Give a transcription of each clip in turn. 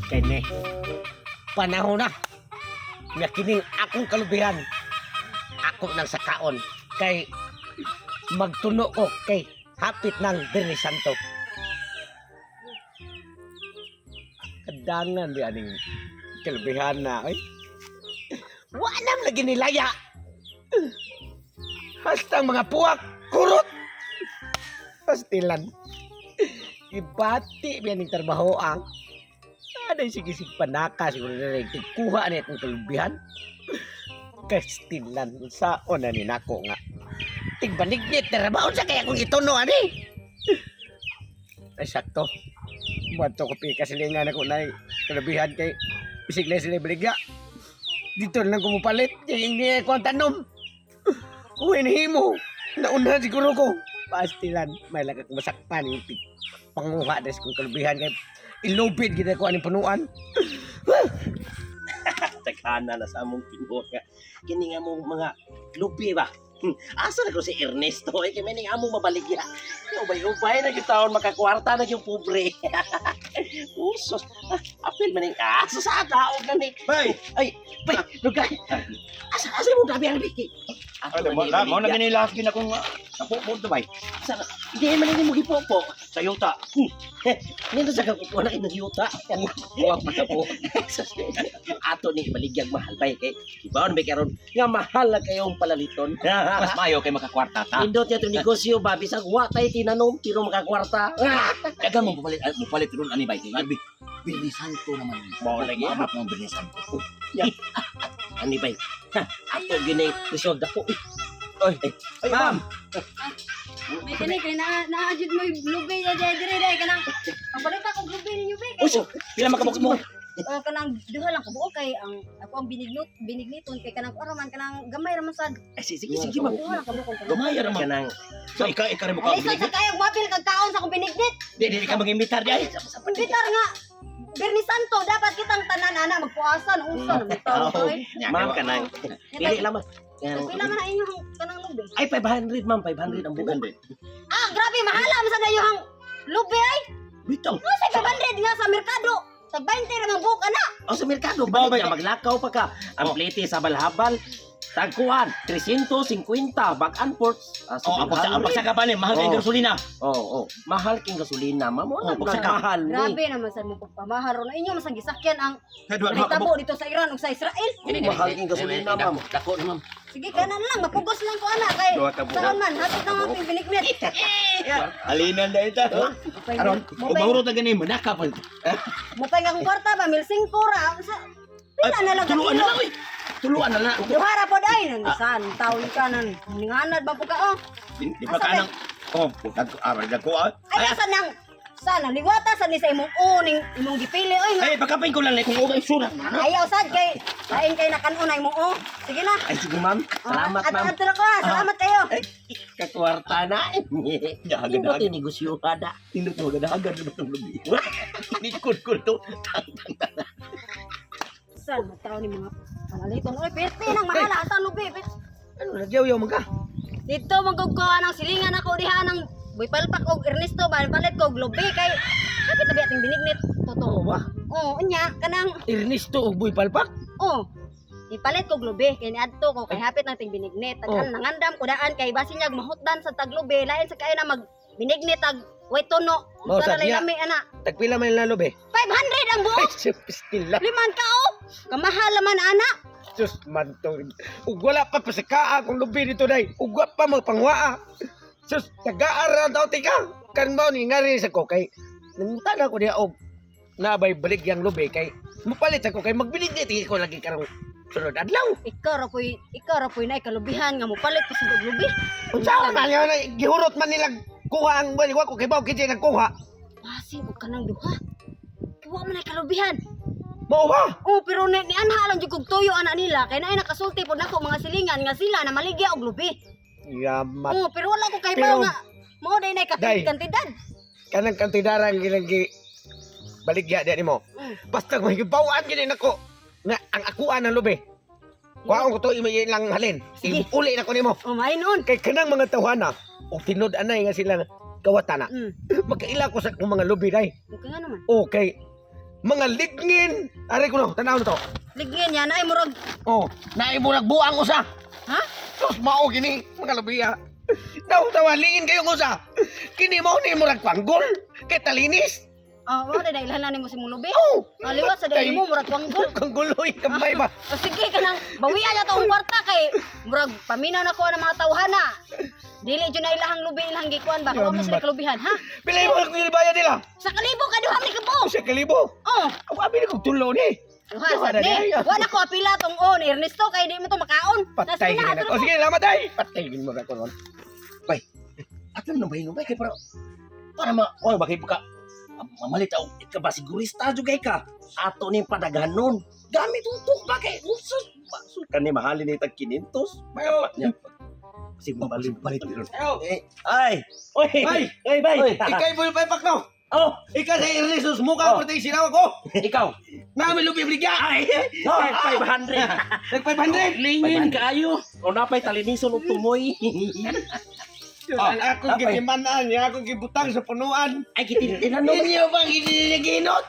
Kini. Panahon na. Nga kining akong kalubihan. Ako nang sakaon. Kay magtuno ko kay hapit ng Birni Santo. Kadangan di aning kalubihan na. Ay. Wanam lagi nilaya. Hasta mga puwak. Kurot. Pastilan. Ibati biya ning trabaho ang aday sige-sig panaka siguro na rin kuha na itong kalubihan. Kastilan sa ona ni nako nga tigbanigit trabaho sa kaya kung ito no ani. Ay sakto. Buwato ko pika silingan ako na kalubihan kay bisig na sila baligya. Dito lang kumupalit yung hindi ko ang tanom. Uy nahimo. Nauna siguro ko. Pastilan may lagak masakpan yung panguha des kung kalubihan kay ilubid gid ko aning punuan. Takana na sa among tingog nga kini nga mong mga lubi ba. Asa na ko si Ernesto ay kay may among mabaligya. Ubay-ubay na gitawon makakwarta na yung pobre. Usos. Apil man ning asa sa daog na ni. Ay, bay, lugay. Asa mo gabi ang biki. Mo na ginilas gina kong napupo to bay. Sa di man ni mo gipopo. Sa yuta. Nito sa kakuha na inang yuta. Huwag matapo. Ato ni baligyag mahal bay kay ibaon bay karon nga mahal na kayong palaliton. Mas mayo kay makakwarta ta. Indot niya itong negosyo ba bisag wa tay tinanom tiro makakwarta. Daga mo palit ron ani bay. Birni Santo naman. Mao lagi. Mahap ng Birni Santo. Ani bay. Ato ginay isod ako. Oy, ma'am. May kani kay naajud mo yung lubay na dire dai kanang pabalita ko lubay ninyo be. Uso, pila makabok mo? Kanang duha lang kabuo kay ang ako ang binigniton kay kanang araman kanang gamay ra man sad. Sige ma'am. Duha lang kabuo kanang. Gamay ra man. Kanang So ikaw mo Ay ka. sa kayog mapil kag taon sa akong binignit. Di ka mag-imitar di ay. Bitar nga Birni Santo dapat kitang tanan ana magpuasan unsa na bitaw oy. ma'am kanang dili lamang. Pila man na inyong kanang lubay. Ay 500 ma'am, 500 ang buwan. Ah, grabe mahala man sa dayong lubay ay. Bitaw. Ano sa 500 nga sa merkado? Tag 20 ra man buok ana. O sa merkado ba ka maglakaw pa ka. Ang plete sa balhabal tagkuan 350 back and forth. Oh, ang pagsaka pa ni mahal kay gasolina. Oo. Mahal king gasolina, ma'am. Mo pagsaka. mahal ni. Grabe naman sa mo pagpamahar na inyo masang gisakyan ang Hedwa hitabo dito sa Iran ug sa Israel. Mahal king gasolina, ma'am. Dako naman. Sige kanan lang mapugos lang ko ana kay Duha ka bugas. saan man hatid na ang binignit. Alinan da ita. Aron, ug mahurot na gani manaka pa. Mo pay nga kong kwarta ba mil 5 ra sa pila na lang ka Tuluan na kilo. lang oy. Tuluan na lang. Duhara po dai nan san taon ka nan ninganad ba po ka oh. Di pa ka nang dako Ay asa nang sana liwata sa ni sa imong uning imong gipili oy. Ay, pakapin ko lang kung okay surat. Ayaw sad kay lain kay nakanon na imong oh. Sige na. Ay sige, ma'am. Salamat, ma'am. At ko salamat kayo. Kakwarta na. Hindi negosyo kada. Tinut mo gadahagan na batong lubi. Tinikod to. Saan mataw ni mga panaliton oy pete nang mahala ata lubi. Ano nagyaw-yaw man ka? Dito magugkuha ng silingan ako diha ng Boy Palpak og Ernesto palit ko og lubi kay kapit tabi ating binignit totoo ba? Oh unya kanang Ernesto og Boy Palpak? oh ipalit ko og lubi kay niadto ko kay hapit nating binignit tagal nangandam ko daan kay basin niya mahutdan sa taglubi lain sa kay na mag binignit tag way tuno Oh, sa sadya. lami ana Tagpila man lalo be? 500 ang buo Ay, pistila. liman ka oh kamahal man ana. Diyos man to. Ug wala pa pasaka akong lubi dito day. Ug wa pa magpangwaa. Diyos, taga-aral daw tika. Kan mo ni ngari sa ko kay nangutan ako diya og nabay balik yang lubi kay mupalit ako kay magbiligit ko lagi karong sunod adlaw. Ikaw ra poy na kalubihan nga mo palit pa sa lubi. Unsa man yun gihurot man nila kuha ang bali ko kay baw kitay nagkuha. Basin og kanang duha. Kuha man ay kalubihan. Mao ba? Oh, pero ni anha lang jud kog tuyo ana nila kay naay nakasulti pod nako mga silingan nga sila na maligya og lubi. Yamat. Oh, pero wala ko kay Pero- baw nga mao day nay Day. kantidad. Kanang kantidaran gilang baligya di mo. Basta may bawaan gini nako nga ang akuan ng lubi. Kuhaon ko to ilang halin. Sige. Uli na ko nimo. Oh, mainon. Kay kanang mga tawhana o tinud anay nga sila kawata na. Magkaila ko sa akong mga lubi day. Okay nga naman. Okay. Mga ligngin. Ari ko no, tanaw na to. Ligyan yan ay murag. Oh, naimurag buang usa. Ha? Sus mao gini mga lubiya. Daw tawalingin kayo usa. Kini mao ni murag panggol. Kay talinis. Ah, wala na ilhan ni mo si Mulubi. Oh, Aliwat sa dali mo murag wanggol. kang guloy kamay ba. O sige ka nang bawian na tong kwarta kay murag paminaw na ko ng mga tawhana. Dili jud na ilahang lubi ilahang gikuan ba? Kamo sila kalubihan ha? Pilay mo lang nilibaya nila. Sa kalibo ka duha ni kabo. Sa kalibo. Oh, Ang abi ni kong tulo ni. duha Duha sa na ni. niya. Wala ko apila tong on Ernesto kay di mo to makaon. Patay Nas gini na. na, O sige, lamat ay. Patay gini mo na ko ron. Ato na ba yun? Kay para bakit ka mamalit ako ika ba sigurista jugay ka ato ni padaghanon gamit utok ba kay usus baso ka ni mahalin ni tag 500 mayo niya sig mabalin palit ron ay oy Bay! oy bay Ikay mo pa no. oh Ika sa Ernesto mukha Oh. ko tayo sinaw ko. ikaw Namin lubi bligya. ay 500 Nag 500. lingin kaayo o napay talinison og tumoy Ang akong gitimanan, yung akong gibutang sa punuan. ay kitintinan no Inyo bang gininaginot?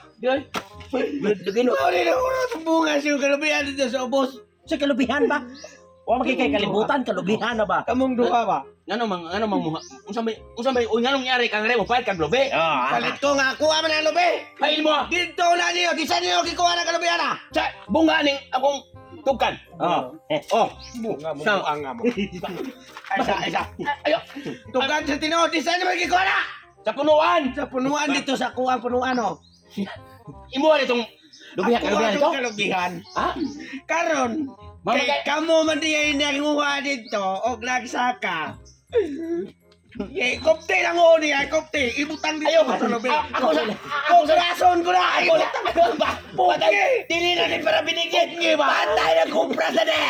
Lugino. Sorry na ko na bunga siya kalabihan dito sa ubos. Sa kalubihan ba? O makikay kalibutan, kalubihan na ba? Kamong duha ba? Ngano mang muha. Unsa may nganong nyari kang remo pahit kang lobe. Palit ko nga, kuha man ang lubi. Pail mo. Dito na niyo, di sa niyo kikuha ng kalabihan na. Sa bunga ning akong tukan. Oh. Bunga mo, Sa- bunga mo. Isa. Ayo. Tugan sa tinood, di sa niyo kikuha na. Sa punuan. Sa punuan dito, sa kuha punuan o. Imo itong lubihan Ako kalubihan ang ito. kalubihan. Ha? Karon, Mama, kay kamo man di ay nanguha dito og nagsaka. Eh, kopte lang o niya, kopte. Ibutang dito sa lubi. Ako sa Komprason ko na! ako na ba? Patay! Dili na ni para binigyan niyo ba? Patay na kumpra sa de!